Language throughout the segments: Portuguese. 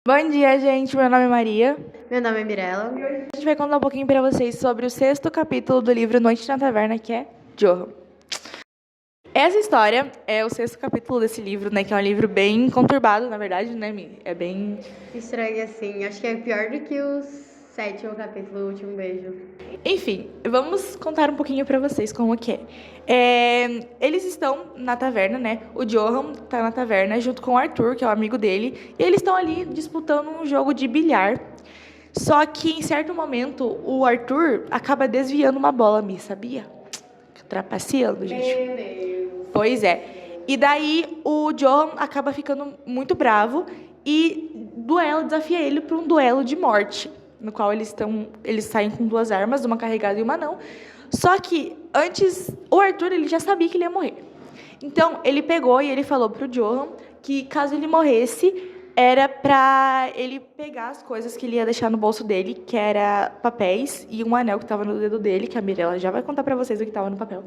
Bom dia, gente. Meu nome é Maria. Meu nome é Mirella. A gente vai contar um pouquinho para vocês sobre o 6º capítulo do livro Noite na Taverna, que é Johan. Essa história é o 6º capítulo desse livro, né? Que é um livro bem conturbado, na verdade, né, Mi? É bem estranho, assim. Acho que é pior do que o 7º capítulo, O Último Beijo. Enfim, vamos contar um pouquinho pra vocês como que é. Eles estão na taverna, né? O Johan tá na taverna junto com o Arthur, que é o amigo dele, e eles estão ali disputando um jogo de bilhar. Só que, em certo momento, o Arthur acaba desviando uma bola, Mi, sabia? Trapaceando, gente. Meu Deus. Pois é. E daí o Johan acaba ficando muito bravo e desafia ele para um duelo de morte, no qual eles saem com 2 armas, uma carregada e uma não. Só que antes, o Arthur ele já sabia que ele ia morrer. Então ele pegou e ele falou pro Johan que caso ele morresse, era para ele pegar as coisas que ele ia deixar no bolso dele, que era papéis e um anel que estava no dedo dele, que a Mirella já vai contar para vocês o que estava no papel.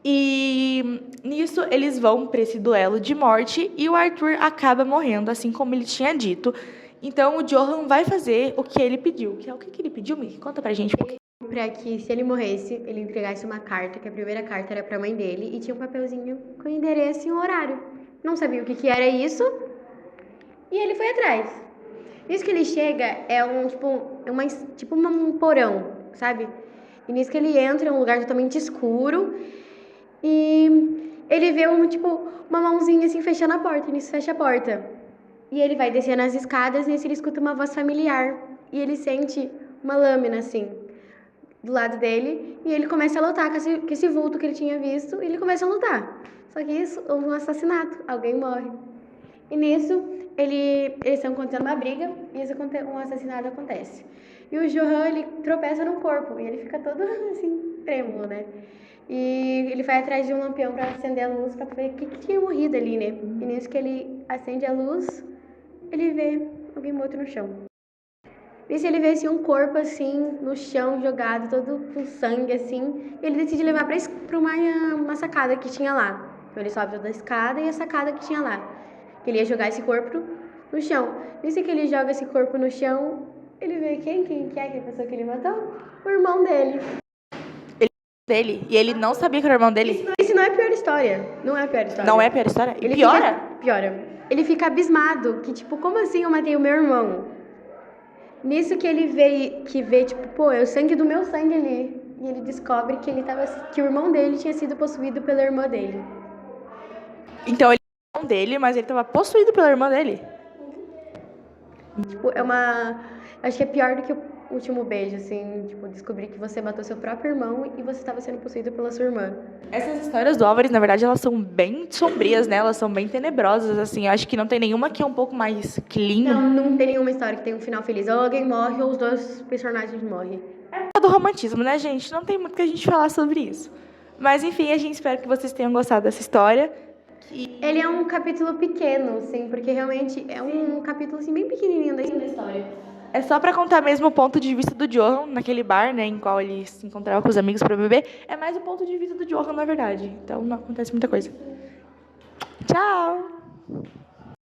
E nisso eles vão para esse duelo de morte e o Arthur acaba morrendo, assim como ele tinha dito. Então o Johan vai fazer o que ele pediu. Que é o que ele pediu, Miki? Conta pra gente um pouquinho. Pra que, se ele morresse, ele entregasse uma carta, que a primeira carta era pra mãe dele, e tinha um papelzinho com endereço e um horário. Não sabia o que era isso, e ele foi atrás. Nisso que ele chega, é um porão, sabe? E nisso que ele entra, é um lugar totalmente escuro, e ele vê uma mãozinha assim fechando a porta, e nisso fecha a porta. E ele vai descendo as escadas, e nisso ele escuta uma voz familiar, e ele sente uma lâmina assim, do lado dele, e ele começa a lutar com esse vulto que ele tinha visto, e ele começa a lutar. Só que isso, houve um assassinato, alguém morre. E nisso, eles estão acontecendo uma briga, e um assassinato acontece. E o Johan, ele tropeça num corpo, e ele fica todo assim, trêmulo, né? E ele vai atrás de um lampião para acender a luz, para ver o que tinha morrido ali, né? E nisso que ele acende a luz, ele vê alguém morto no chão. Nisso ele vê assim, um corpo assim, no chão, jogado, todo com sangue, assim. E ele decide levar pra uma sacada que tinha lá. Então ele sobe toda a escada e a sacada que tinha lá. Ele ia jogar esse corpo no chão. Nisso que ele joga esse corpo no chão, ele vê quem que é a pessoa que ele matou? O irmão dele. E ele não sabia que era o irmão dele? Isso não é a pior história. Não é a pior história. Não é a pior história? E Ele piora? Piora. Ele fica abismado, que tipo, como assim eu matei o meu irmão? Nisso que ele vê, tipo, pô, é o sangue do meu sangue ali. E ele descobre que o irmão dele tinha sido possuído pela irmã dele. Então ele é o irmão dele, mas ele estava possuído pela irmã dele? Tipo, acho que é pior do que o último beijo, assim, tipo, descobrir que você matou seu próprio irmão e você estava sendo possuído pela sua irmã. Essas histórias do Álvares, na verdade, elas são bem sombrias, né? Elas são bem tenebrosas, assim. Eu acho que não tem nenhuma que é um pouco mais clean. Não tem nenhuma história que tenha um final feliz. Ou alguém morre ou os 2 personagens morrem. É do romantismo, né, gente? Não tem muito que a gente falar sobre isso. Mas, enfim, a gente espera que vocês tenham gostado dessa história. Ele é um capítulo pequeno, assim, porque realmente é um capítulo, assim, bem pequenininho da história. É só pra contar mesmo o ponto de vista do Johan, naquele bar, né, em qual ele se encontrava com os amigos pra beber. É mais o ponto de vista do Johan, na verdade. Então, não acontece muita coisa. Tchau!